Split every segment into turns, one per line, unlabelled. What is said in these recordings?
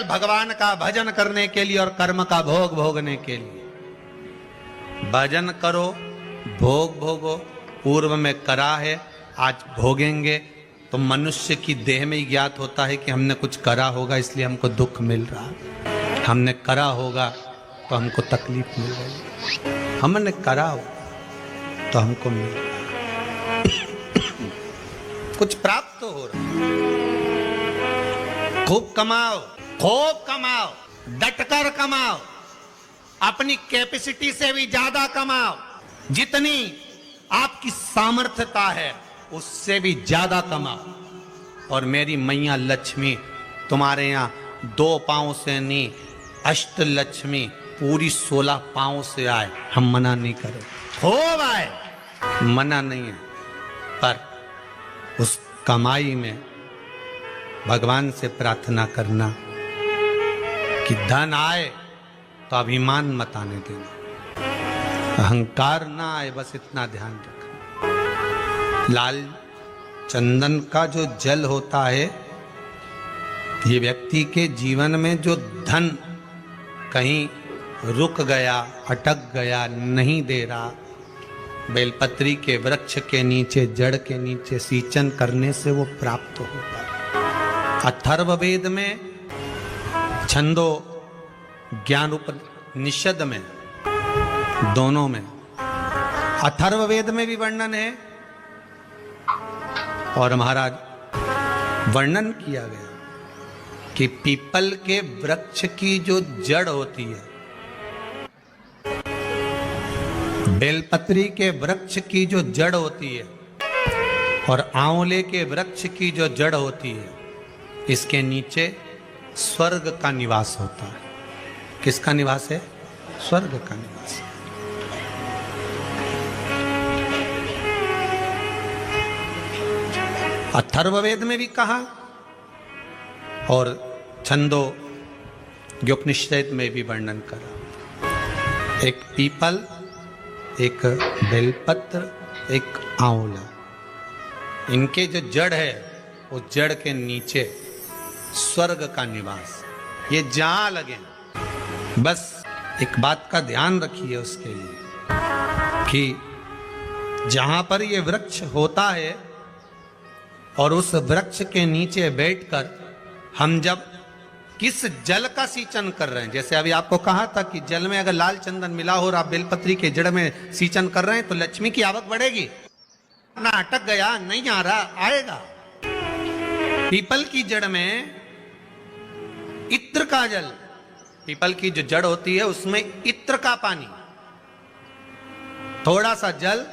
भगवान का भजन करने के लिए और कर्म का भोग भोगने के लिए। भजन करो, भोग भोगो, पूर्व में करा है, आज भोगेंगे। तो मनुष्य की देह में ही ज्ञात होता है कि हमने कुछ करा होगा इसलिए हमको दुख मिल रहा, हमने करा होगा तो हमको तकलीफ मिल रही, हमने करा होगा तो हमको मिल रहा, कुछ प्राप्त तो हो रहा। खूब कमाओ, खूब कमाओ, डटकर कमाओ, अपनी कैपेसिटी से भी ज्यादा कमाओ, जितनी आपकी सामर्थ्यता है उससे भी ज्यादा कमाओ। और मेरी मैया लक्ष्मी तुम्हारे यहाँ 2 पांव से नहीं, अष्ट लक्ष्मी पूरी 16 पांव से आए, हम मना नहीं करें, खूब आए, मना नहीं है। पर उस कमाई में भगवान से प्रार्थना करना कि धन आए तो अभिमान मत आने देना, अहंकार ना आए, बस इतना ध्यान रखना। लाल चंदन का जो जल होता है, ये व्यक्ति के जीवन में जो धन कहीं रुक गया, अटक गया, नहीं दे रहा, बेलपत्री के वृक्ष के नीचे, जड़ के नीचे सिंचन करने से वो प्राप्त होता है। अथर्ववेद में, छंदो ज्ञान उपनिषद में, दोनों में, अथर्ववेद में भी वर्णन है और महाराज वर्णन किया गया कि पीपल के वृक्ष की जो जड़ होती है, बेलपत्री के वृक्ष की जो जड़ होती है और आंवले के वृक्ष की जो जड़ होती है, इसके नीचे स्वर्ग का निवास होता है। किसका निवास है? स्वर्ग का निवास है। अथर्ववेद में भी कहा और छंदो उपनिषद में भी वर्णन करा। एक पीपल, एक बेलपत्र, एक आंवला, इनके जो जड़ है वो जड़ के नीचे स्वर्ग का निवास। ये जहां लगे, बस एक बात का ध्यान रखिए उसके लिए कि जहां पर ये वृक्ष होता है और उस वृक्ष के नीचे बैठकर हम जब किस जल का सिंचन कर रहे हैं, जैसे अभी आपको कहा था कि जल में अगर लाल चंदन मिला हो और आप बेलपत्री के जड़ में सिंचन कर रहे हैं तो लक्ष्मी की आवक बढ़ेगी। ना अटक गया, नहीं आ रहा, आएगा। पीपल की जड़ में इत्र का जल, पीपल की जो जड़ होती है उसमें इत्र का पानी, थोड़ा सा जल,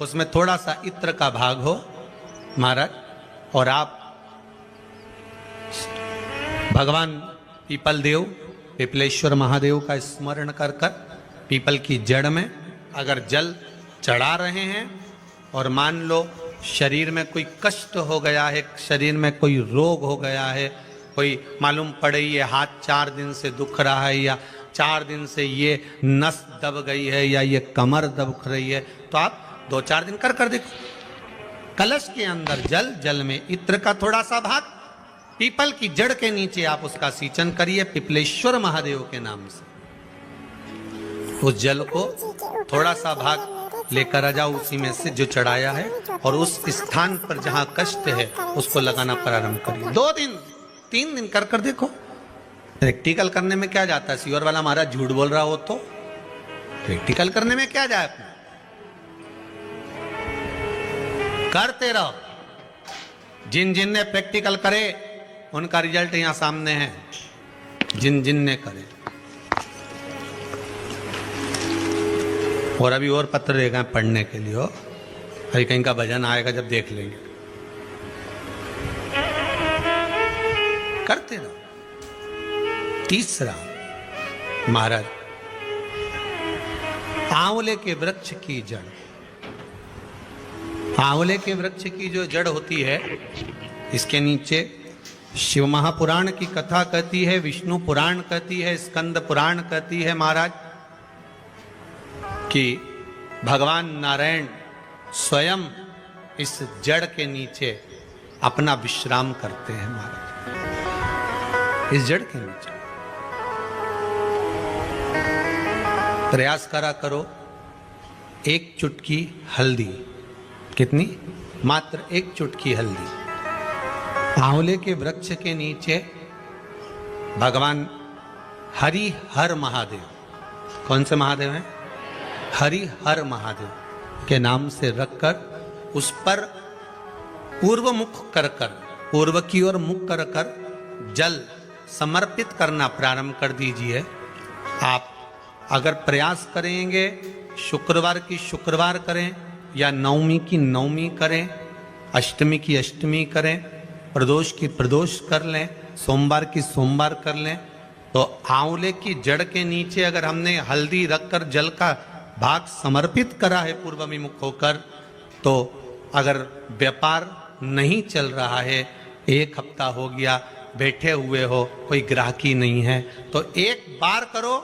उसमें थोड़ा सा इत्र का भाग हो महाराज, और आप भगवान पीपल देव, पिपलेश्वर महादेव का स्मरण कर कर पीपल की जड़ में अगर जल चढ़ा रहे हैं और मान लो शरीर में कोई कष्ट हो गया है, शरीर में कोई रोग हो गया है, कोई मालूम पड़े ये हाथ 4 दिन से दुख रहा है या 4 दिन से ये नस दब गई है या ये कमर दब रही है, तो आप 2-4 दिन कर देखो। कलश के अंदर जल, जल में इत्र का थोड़ा सा भाग, पीपल की जड़ के नीचे आप उसका सिंचन करिए पिपलेश्वर महादेव के नाम से। उस जल को थोड़ा सा भाग लेकर आ जाओ, उसी में से जो चढ़ाया है, और उस स्थान पर जहां कष्ट है उसको लगाना प्रारंभ करिए। 2 दिन 3 दिन कर देखो। प्रैक्टिकल करने में क्या जाता है? सीवर वाला महाराज झूठ बोल रहा हो तो प्रैक्टिकल करने में क्या जाए, अपने करते रहो। जिन जिन ने प्रैक्टिकल करे उनका रिजल्ट यहां सामने है, जिन जिन ने करे। और अभी और पत्र रहेगा पढ़ने के लिए, हो अभी कहीं का भजन आएगा जब देख लेंगे। करते रहो। तीसरा महाराज, आंवले के वृक्ष की जड़, आंवले के वृक्ष की जो जड़ होती है, इसके नीचे शिव महापुराण की कथा कहती है, विष्णु पुराण कहती है, स्कंद पुराण कहती है महाराज कि भगवान नारायण स्वयं इस जड़ के नीचे अपना विश्राम करते हैं महाराज। इस जड़ के नीचे। प्रयास करा करो, एक चुटकी हल्दी, कितनी? मात्र एक चुटकी हल्दी। आंवले के वृक्ष के नीचे भगवान हरि हर महादेव, कौन से महादेव हैं? हरि हर महादेव के नाम से रखकर उस पर पूर्व मुख कर कर, पूर्व की ओर मुख कर कर जल समर्पित करना प्रारंभ कर दीजिए। आप अगर प्रयास करेंगे, शुक्रवार की शुक्रवार करें या नवमी की नवमी करें, अष्टमी की अष्टमी करें, प्रदोष की प्रदोष कर लें, सोमवार की सोमवार कर लें, तो आंवले की जड़ के नीचे अगर हमने हल्दी रखकर जल का भाग समर्पित करा है पूर्वभिमुख होकर, तो अगर व्यापार नहीं चल रहा है, एक हफ्ता हो गया बैठे हुए हो, कोई ग्राहकी नहीं है, तो एक बार करो,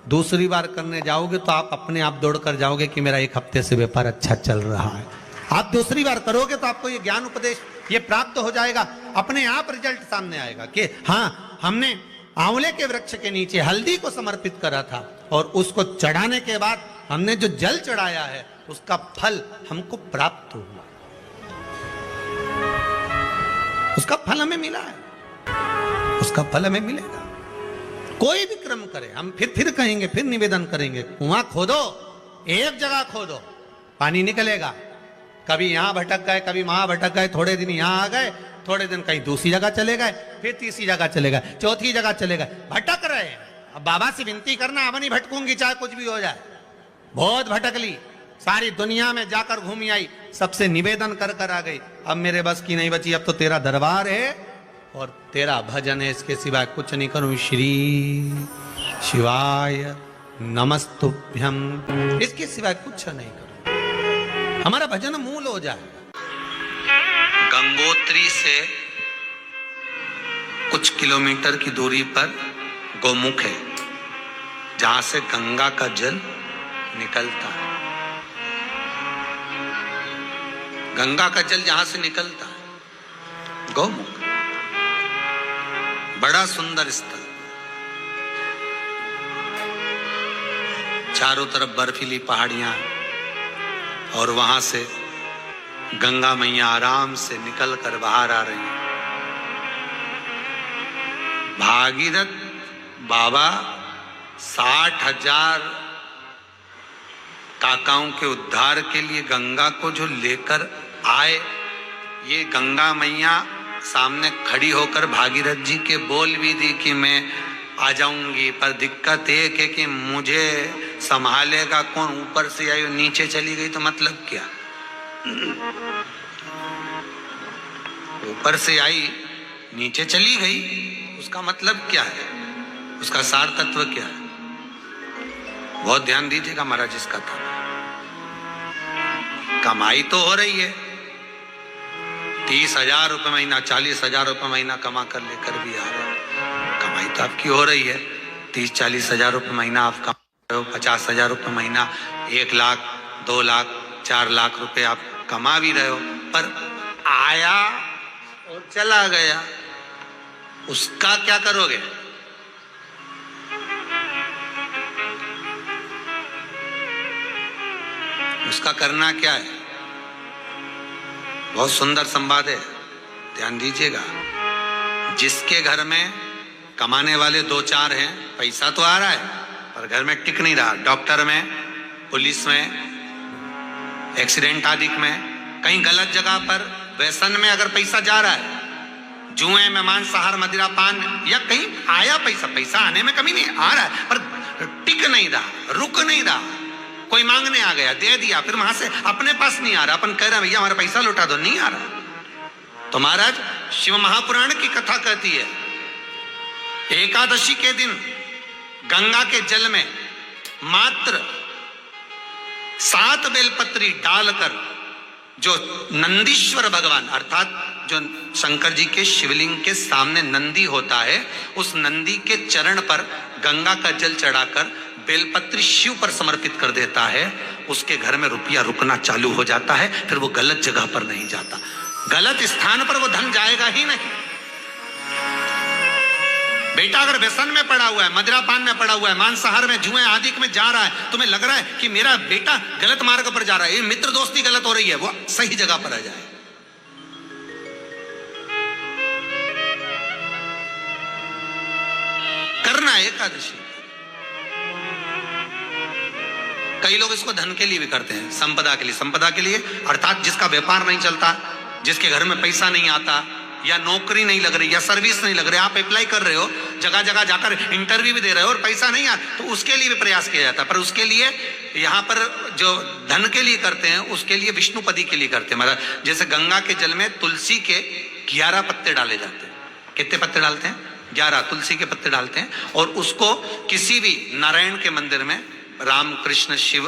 दूसरी बार करने जाओगे तो आप अपने आप दौड़ कर जाओगे कि मेरा एक हफ्ते से व्यापार अच्छा चल रहा है। आप दूसरी बार करोगे तो आपको ये ज्ञान उपदेश ये प्राप्त हो जाएगा, अपने आप रिजल्ट सामने आएगा कि हाँ, हमने आंवले के वृक्ष के नीचे हल्दी को समर्पित करा था और उसको चढ़ाने के बाद हमने जो जल चढ़ाया है उसका फल हमको प्राप्त हुआ, उसका फल हमें मिला है, उसका फल हमें मिलेगा। कोई भी क्रम करे, हम फिर कहेंगे, फिर निवेदन करेंगे, कुआं खोदो, एक जगह खोदो, पानी निकलेगा। कभी यहां भटक गए, कभी वहां भटक गए, थोड़े दिन यहां आ गए, थोड़े दिन कहीं दूसरी जगह चले गए, फिर तीसरी जगह चले गए, चौथी जगह चले गए, भटक रहे हैं। अब बाबा से विनती करना, अब नहीं भटकूंगी चाहे कुछ भी हो जाए, बहुत भटक ली, सारी दुनिया में जाकर घूमी आई, सबसे निवेदन कर कर आ गई, अब मेरे बस की नहीं बची, अब तो तेरा दरबार है और तेरा भजन है, इसके सिवाय कुछ नहीं करूं। श्री शिवाय नमस्तुभ्यम, इसके सिवाय कुछ नहीं करूं, हमारा भजन मूल हो जाए। गंगोत्री से कुछ किलोमीटर की दूरी पर गौमुख है, जहां से गंगा का जल निकलता है। गंगा का जल जहां से निकलता है, गौमुख, बड़ा सुंदर स्थल, चारों तरफ बर्फीली पहाड़ियां और वहां से गंगा मैया आराम से निकल कर बाहर आ रही हैं। भागीरथ बाबा 60,000 काकाओं के उद्धार के लिए गंगा को जो लेकर आए, ये गंगा मैया सामने खड़ी होकर भागीरथ जी के बोल भी दी कि मैं आ जाऊंगी, पर दिक्कत एक है कि मुझे संभालेगा कौन। ऊपर से आई नीचे चली गई तो मतलब क्या? ऊपर से आई नीचे चली गई, उसका मतलब क्या है, उसका सार तत्व क्या है? बहुत ध्यान दीजिएगा महाराज इसका था। कमाई तो हो रही है, 30,000 रुपये महीना, 40,000 रुपये महीना कमा कर लेकर भी आ रहे हैं, कमाई तो आपकी हो रही है। 30-40,000 रुपये महीना आप कमा रहे हो, 50,000 रुपये महीना, 1 लाख 2 लाख 4 लाख रुपए आप कमा भी रहे हो, पर आया और चला गया, उसका क्या करोगे? उसका करना क्या है? बहुत सुंदर संवाद है, ध्यान दीजिएगा। जिसके घर में कमाने वाले 2-4 हैं, पैसा तो आ रहा है पर घर में टिक नहीं रहा, डॉक्टर में, पुलिस में, एक्सीडेंट आदि में, कहीं गलत जगह पर, व्यसन में अगर पैसा जा रहा है, जुए में, मांसाहार, मदिरा पान, या कहीं आया पैसा, पैसा आने में कमी नहीं, आ रहा है पर टिक नहीं रहा, रुक नहीं रहा। कोई मांगने आ गया, दे दिया, फिर वहां से अपने पास नहीं आ रहा, अपन कह रहे हैं भैया हमारा पैसा लौटा दो, नहीं आ रहा। तो महाराज शिव महापुराण की कथा कहती है, एकादशी के दिन गंगा के जल में मात्र 7 बेलपत्री डालकर, जो नंदीश्वर भगवान अर्थात जो शंकर जी के शिवलिंग के सामने नंदी होता है, उस नंदी के चरण पर गंगा का जल चढ़ाकर बेलपत्री शिव पर समर्पित कर देता है, उसके घर में रुपया रुकना चालू हो जाता है, फिर वो गलत जगह पर नहीं जाता, गलत स्थान पर वो धन जाएगा ही नहीं। बेटा अगर व्यसन में पड़ा हुआ है, मदिरापान में पड़ा हुआ है, मांसाहार में, जुए आदि में जा रहा है, तुम्हें लग रहा है कि मेरा बेटा गलत मार्ग पर जा रहा है, ये मित्र दोस्ती गलत हो रही है, वो सही जगह पर आ जाए। करना है एकादशी। कई लोग इसको धन के लिए भी करते हैं, संपदा के लिए। संपदा के लिए अर्थात जिसका व्यापार नहीं चलता, जिसके घर में पैसा नहीं आता, या नौकरी नहीं लग रही, या सर्विस नहीं लग रही, आप अप्लाई कर रहे हो, जगह जगह जाकर इंटरव्यू भी दे रहे हो और पैसा नहीं आ, तो उसके लिए भी प्रयास किया जाता है। पर उसके लिए यहाँ पर जो धन के लिए करते हैं, उसके लिए विष्णुपदी के लिए करते हैं। मतलब जैसे गंगा के जल में तुलसी के 11 पत्ते डाले जाते हैं। कितने पत्ते डालते हैं? 11 तुलसी के पत्ते डालते हैं, और उसको किसी भी नारायण के मंदिर में, राम कृष्ण शिव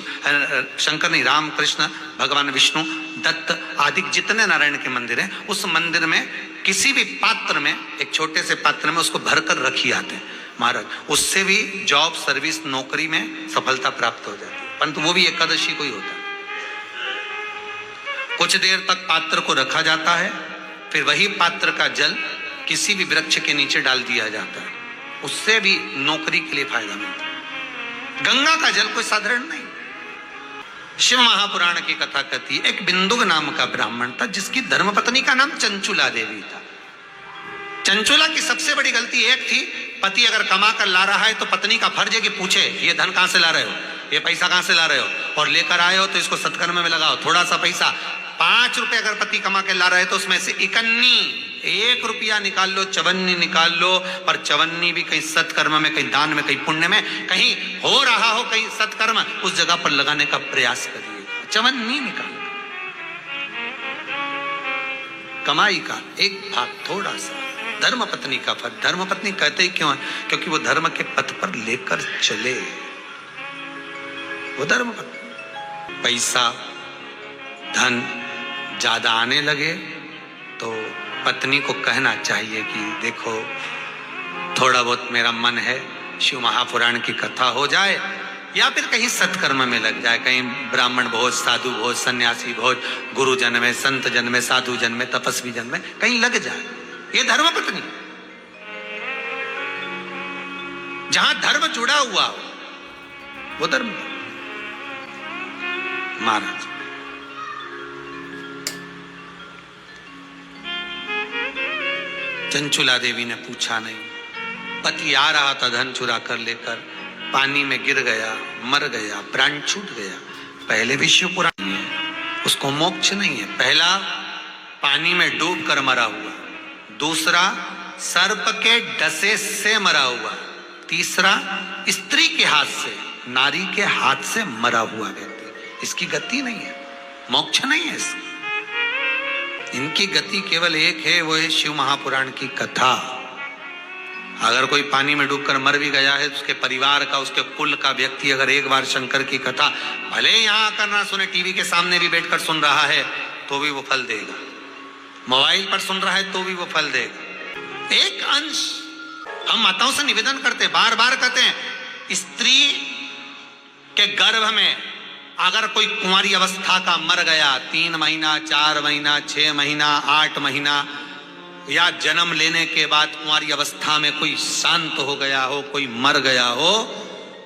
शंकर नहीं, राम कृष्ण भगवान विष्णु दत्त आदि जितने नारायण के मंदिर हैं, उस मंदिर में किसी भी पात्र में, एक छोटे से पात्र में उसको भरकर रखी आते हैं महाराज। उससे भी जॉब, सर्विस, नौकरी में सफलता प्राप्त हो जाती है। परंतु वो भी एकादशी को ही होता है। कुछ देर तक पात्र को रखा जाता है, फिर वही पात्र का जल किसी भी वृक्ष के नीचे डाल दिया जाता है। उससे भी नौकरी के लिए फायदा मिलता है। गंगा का जल कोई साधारण नहीं। शिव महापुराण की कथा कहती है, एक बिंदुक नाम का ब्राह्मण था, जिसकी धर्मपत्नी का नाम चंचुला देवी था। चंचुला की सबसे बड़ी गलती एक थी, पति अगर कमा कर ला रहा है तो पत्नी का फर्ज है कि पूछे, ये धन कहां से ला रहे हो, ये पैसा कहां से ला रहे हो, और लेकर आए हो तो इसको सत्कर्म में लगाओ। थोड़ा सा पैसा, 5 रुपए अगर पति कमा के ला रहे है तो उसमें से 1 रुपया निकाल लो, 54 निकाल लो। पर 54 भी कहीं सत्कर्म में, कहीं दान में, कहीं पुण्य में, कहीं हो रहा हो कहीं सत्कर्म, उस जगह पर लगाने का प्रयास करिए। 54 निकाल, कमाई का एक भाग थोड़ा सा धर्मपत्नी का फल। धर्मपत्नी कहते ही क्यों है? क्योंकि वो धर्म के पथ पर लेकर चले। वो धर्मपत्नी, पैसा धन ज्यादा आने लगे तो पत्नी को कहना चाहिए कि देखो, थोड़ा बहुत मेरा मन है, शिव महापुराण की कथा हो जाए, या फिर कहीं सत्कर्म में लग जाए, कहीं ब्राह्मण भोज, साधु भोज, सन्यासी भोज, गुरु जन में, संत जन में, साधु जन में, तपस्वी जन में कहीं लग जाए। ये धर्मपत्नी, जहां धर्म जुड़ा हुआ हो वो धर्म। महाराज चंचुला देवी ने पूछा नहीं, पति आ रहा था धन चुरा कर लेकर, पानी में गिर गया, मर गया, प्राण छूट गया। पहले भी शिव पुराण है, उसको मोक्ष नहीं है। पहला पानी में डूब कर मरा हुआ, दूसरा सर्प के डसे से मरा हुआ, तीसरा स्त्री के हाथ से, नारी के हाथ से मरा हुआ व्यक्ति। इसकी गति नहीं है, मोक्ष नहीं है इसकी। इनकी गति केवल एक है, वो है शिव महापुराण की कथा। अगर कोई पानी में डूबकर मर भी गया है, उसके परिवार का, उसके कुल का व्यक्ति अगर एक बार शंकर की कथा भले यहां आकर ना सुने, टीवी के सामने भी बैठकर सुन रहा है तो भी वो फल देगा, मोबाइल पर सुन रहा है तो भी वो फल देगा। एक अंश हम माताओं से निवेदन करते हैं, बार बार कहते हैं, स्त्री के गर्भ में अगर कोई कुंवारी अवस्था का मर गया, 3 महीना, 4 महीना, 6 महीना, 8 महीना, या जन्म लेने के बाद कुंवारी अवस्था में कोई शांत हो गया हो, कोई मर गया हो,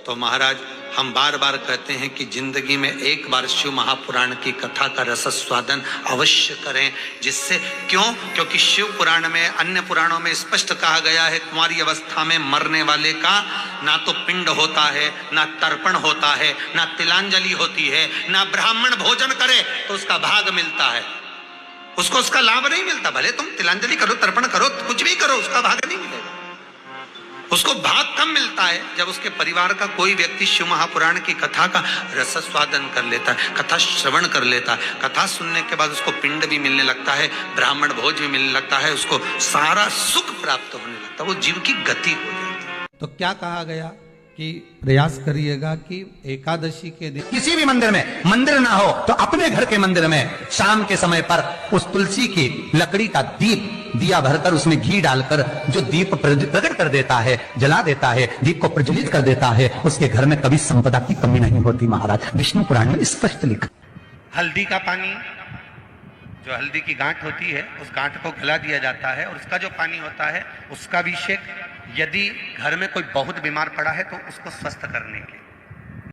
तो महाराज हम बार बार कहते हैं कि जिंदगी में एक बार शिव महापुराण की कथा का रसस्वादन अवश्य करें। जिससे क्यों? क्योंकि शिव पुराण में, अन्य पुराणों में स्पष्ट कहा गया है, कुंवारी अवस्था में मरने वाले का ना तो पिंड होता है, ना तर्पण होता है, ना तिलांजलि होती है, ना ब्राह्मण भोजन करे तो उसका भाग मिलता है, उसको उसका लाभ नहीं मिलता। भले तुम तिलांजलि करो, तर्पण करो, कुछ भी करो, उसका भाग नहीं मिलेगा। उसको भाग कम मिलता है जब उसके परिवार का कोई व्यक्ति शिव महापुराण की कथा का रसस्वादन कर लेता है, कथा श्रवण कर लेता है। कथा सुनने के बाद उसको पिंड भी मिलने लगता है, ब्राह्मण भोज भी मिलने लगता है, उसको सारा सुख प्राप्त होने लगता है, वो जीव की गति हो जाती है।
तो क्या कहा गया कि प्रयास करिएगा कि एकादशी के दिन किसी भी मंदिर में, मंदिर ना हो तो अपने घर के मंदिर में शाम के समय पर उस तुलसी की लकड़ी का दीप, दिया भरकर उसमें घी डालकर जो दीप प्रकट कर देता है, जला देता है, दीप को प्रज्वलित कर देता है, उसके घर में कभी संपदा की कमी नहीं होती। महाराज विष्णु पुराण में स्पष्ट लिखा।
हल्दी का पानी, जो हल्दी की गांठ होती है, उस गांठ को गला दिया जाता है और उसका जो पानी होता है उसका अभिषेक यदि घर में कोई बहुत बीमार पड़ा है तो उसको स्वस्थ करने के,